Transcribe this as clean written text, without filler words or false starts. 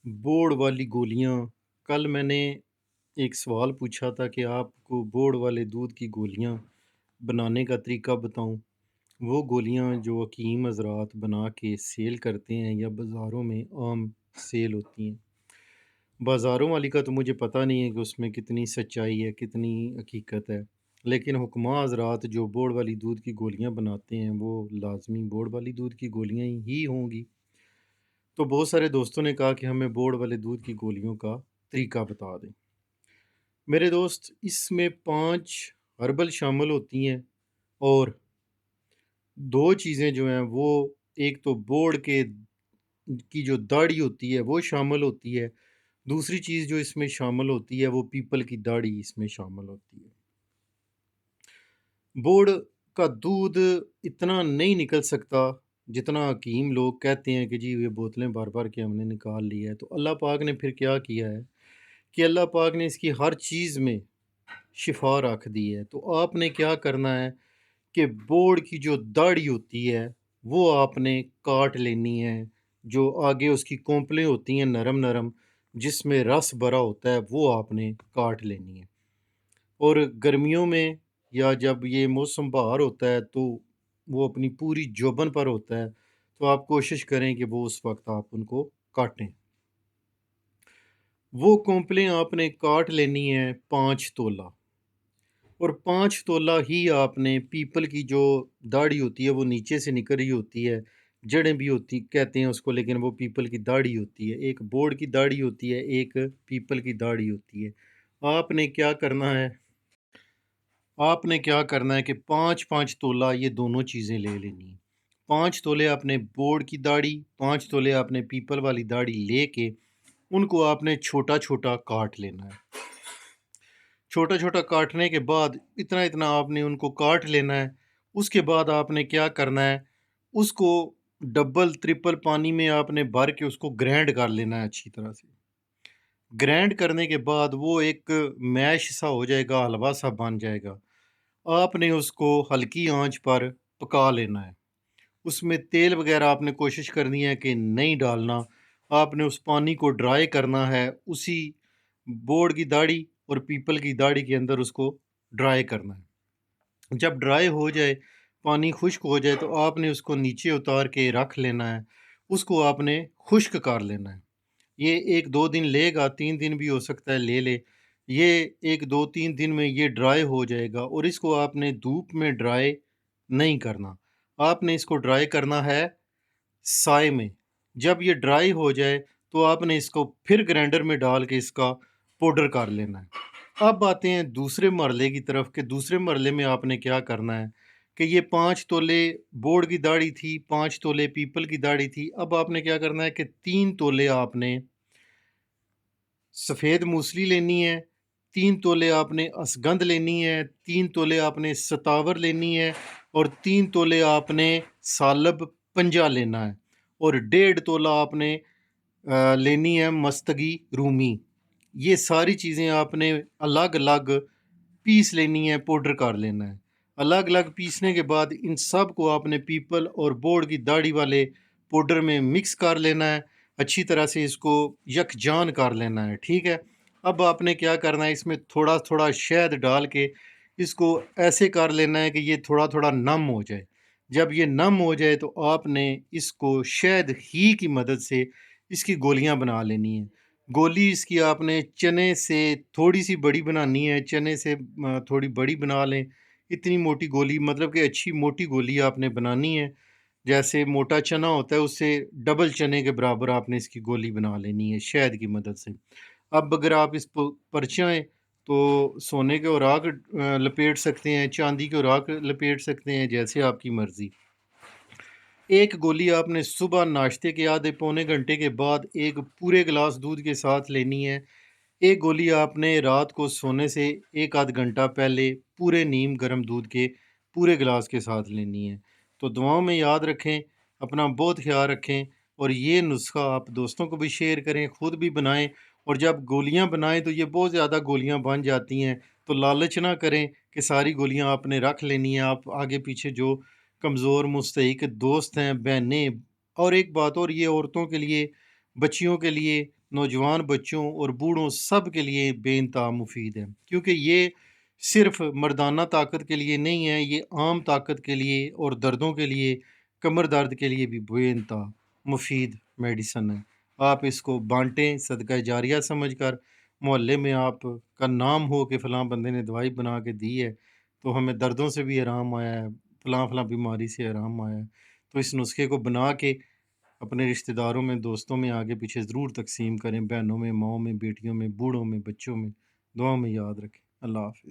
بوڑ والی گولیاں کل میں نے ایک سوال پوچھا تھا کہ آپ کو بوڑ والے دودھ کی گولیاں بنانے کا طریقہ بتاؤں۔ وہ گولیاں جو حکیم حضرات بنا کے سیل کرتے ہیں یا بازاروں میں عام سیل ہوتی ہیں، بازاروں والی کا تو مجھے پتہ نہیں ہے کہ اس میں کتنی سچائی ہے کتنی حقیقت ہے، لیکن حکماء حضرات جو بوڑ والی دودھ کی گولیاں بناتے ہیں وہ لازمی بوڑ والی دودھ کی گولیاں ہی ہوں گی۔ تو بہت سارے دوستوں نے کہا کہ ہمیں بوڑ والے دودھ کی گولیوں کا طریقہ بتا دیں۔ میرے دوست، اس میں 5 ہربل شامل ہوتی ہیں اور 2 چیزیں جو ہیں وہ ایک تو بوڑ کی جو داڑھی ہوتی ہے وہ شامل ہوتی ہے، دوسری چیز جو اس میں شامل ہوتی ہے وہ پیپل کی داڑھی اس میں شامل ہوتی ہے۔ بوڑ کا دودھ اتنا نہیں نکل سکتا جتنا حکیم لوگ کہتے ہیں کہ جی یہ بوتلیں بھر بھر کے ہم نے نکال لی ہے، تو اللہ پاک نے پھر کیا کیا ہے کہ اللہ پاک نے اس کی ہر چیز میں شفا رکھ دی ہے۔ تو آپ نے کیا کرنا ہے کہ بوڑ کی جو داڑھی ہوتی ہے وہ آپ نے کاٹ لینی ہے، جو آگے اس کی کونپلیں ہوتی ہیں نرم نرم جس میں رس بھرا ہوتا ہے وہ آپ نے کاٹ لینی ہے۔ اور گرمیوں میں یا جب یہ موسم بہار ہوتا ہے تو وہ اپنی پوری جوبن پر ہوتا ہے، تو آپ کوشش کریں کہ وہ اس وقت آپ ان کو کاٹیں۔ وہ کونپلیں آپ نے کاٹ لینی ہیں 5 تولہ، اور 5 تولہ ہی آپ نے پیپل کی جو داڑھی ہوتی ہے وہ نیچے سے نکل رہی ہوتی ہے، جڑیں بھی ہوتی کہتے ہیں اس کو، لیکن وہ پیپل کی داڑھی ہوتی ہے۔ ایک بوڑ کی داڑھی ہوتی ہے، ایک پیپل کی داڑھی ہوتی ہے۔ آپ نے کیا کرنا ہے آپ نے کیا کرنا ہے کہ 5 تولہ یہ دونوں چیزیں لے لینی ہیں۔ 5 تولے آپ نے بوڑ کی داڑھی، 5 تولے آپ نے پیپل والی داڑھی لے کے ان کو آپ نے چھوٹا چھوٹا کاٹ لینا ہے۔ چھوٹا چھوٹا کاٹنے کے بعد اتنا اتنا آپ نے ان کو کاٹ لینا ہے۔ اس کے بعد آپ نے کیا کرنا ہے، اس کو ڈبل ٹرپل پانی میں آپ نے بھر کے اس کو گرینڈ کر لینا ہے اچھی طرح سے۔ گرینڈ کرنے کے بعد وہ ایک میش سا ہو جائے گا، حلوہ سا بن جائے گا۔ آپ نے اس کو ہلکی آنچ پر پکا لینا ہے۔ اس میں تیل وغیرہ آپ نے کوشش کرنی ہے کہ نہیں ڈالنا۔ آپ نے اس پانی کو ڈرائی کرنا ہے، اسی بوڑ کی داڑھی اور پیپل کی داڑھی کے اندر اس کو ڈرائی کرنا ہے۔ جب ڈرائی ہو جائے، پانی خشک ہو جائے، تو آپ نے اس کو نیچے اتار کے رکھ لینا ہے۔ اس کو آپ نے خشک کر لینا ہے۔ یہ 1-2 دن لے گا، 3 دن بھی ہو سکتا ہے لے لے۔ یہ 1-2-3 دن میں یہ ڈرائی ہو جائے گا، اور اس کو آپ نے دھوپ میں ڈرائی نہیں کرنا۔ آپ نے اس کو ڈرائی کرنا ہے سائے میں۔ جب یہ ڈرائی ہو جائے تو آپ نے اس کو پھر گرینڈر میں ڈال کے اس کا پاؤڈر کر لینا ہے۔ اب آتے ہیں دوسرے مرحلے کی طرف کہ دوسرے مرحلے میں آپ نے کیا کرنا ہے کہ یہ 5 تولے بوڑ کی داڑھی تھی، 5 تولے پیپل کی داڑھی تھی۔ اب آپ نے کیا کرنا ہے کہ 3 تولے آپ نے سفید موسلی لینی ہے، 3 تولے آپ نے اسگندھ لینی ہے، 3 تولے آپ نے ستاور لینی ہے، اور 3 تولے آپ نے سالب پنجا لینا ہے، اور 1.5 تولہ آپ نے لینی ہے مستگی رومی۔ یہ ساری چیزیں آپ نے الگ الگ پیس لینی ہے، پاؤڈر کر لینا ہے۔ الگ الگ پیسنے کے بعد ان سب کو آپ نے پیپل اور بوڑ کی داڑھی والے پاؤڈر میں مکس کر لینا ہے، اچھی طرح سے اس کو یکجان کر لینا ہے، ٹھیک ہے۔ اب آپ نے کیا کرنا ہے، اس میں تھوڑا تھوڑا شہد ڈال کے اس کو ایسے کر لینا ہے کہ یہ تھوڑا تھوڑا نم ہو جائے۔ جب یہ نم ہو جائے تو آپ نے اس کو شہد ہی کی مدد سے اس کی گولیاں بنا لینی ہیں۔ گولی اس کی آپ نے چنے سے تھوڑی سی بڑی بنانی ہے، چنے سے تھوڑی بڑی بنا لیں۔ اتنی موٹی گولی، مطلب کہ اچھی موٹی گولی آپ نے بنانی ہے، جیسے موٹا چنا ہوتا ہے اس سے ڈبل چنے کے برابر آپ نے اس کی گولی بنا لینی ہے شہد کی مدد سے۔ اب اگر آپ اس پر چاہیں تو سونے کے اوراق لپیٹ سکتے ہیں، چاندی کے اوراق لپیٹ سکتے ہیں، جیسے آپ کی مرضی۔ ایک گولی آپ نے صبح ناشتے کے آدھے پونے گھنٹے کے بعد ایک پورے گلاس دودھ کے ساتھ لینی ہے۔ ایک گولی آپ نے رات کو سونے سے 1-8 گھنٹہ پہلے پورے نیم گرم دودھ کے پورے گلاس کے ساتھ لینی ہے۔ تو دعاؤں میں یاد رکھیں، اپنا بہت خیال رکھیں، اور یہ نسخہ آپ دوستوں کو بھی شیئر کریں، خود بھی بنائیں۔ اور جب گولیاں بنائیں تو یہ بہت زیادہ گولیاں بن جاتی ہیں، تو لالچ نہ کریں کہ ساری گولیاں آپ نے رکھ لینی ہیں۔ آپ آگے پیچھے جو کمزور مستحق دوست ہیں، بہنیں، اور ایک بات اور، یہ عورتوں کے لیے بچیوں کے لیے، نوجوان بچوں اور بوڑھوں سب کے لیے بے انتہا مفید ہے، کیونکہ یہ صرف مردانہ طاقت کے لیے نہیں ہے، یہ عام طاقت کے لیے اور دردوں کے لیے، کمر درد کے لیے بھی بے انتہا مفید میڈیسن ہے۔ آپ اس کو بانٹیں صدقہ جاریہ سمجھ کر، محلے میں آپ کا نام ہو کہ فلاں بندے نے دوائی بنا کے دی ہے تو ہمیں دردوں سے بھی آرام آیا ہے، فلاں فلاں بیماری سے آرام آیا ہے، تو اس نسخے کو بنا کے اپنے رشتہ داروں میں، دوستوں میں آگے پیچھے ضرور تقسیم کریں، بہنوں میں، ماؤں میں، بیٹیوں میں، بوڑھوں میں، بچوں میں، دعاؤں میں یاد رکھیں۔ اللہ حافظ۔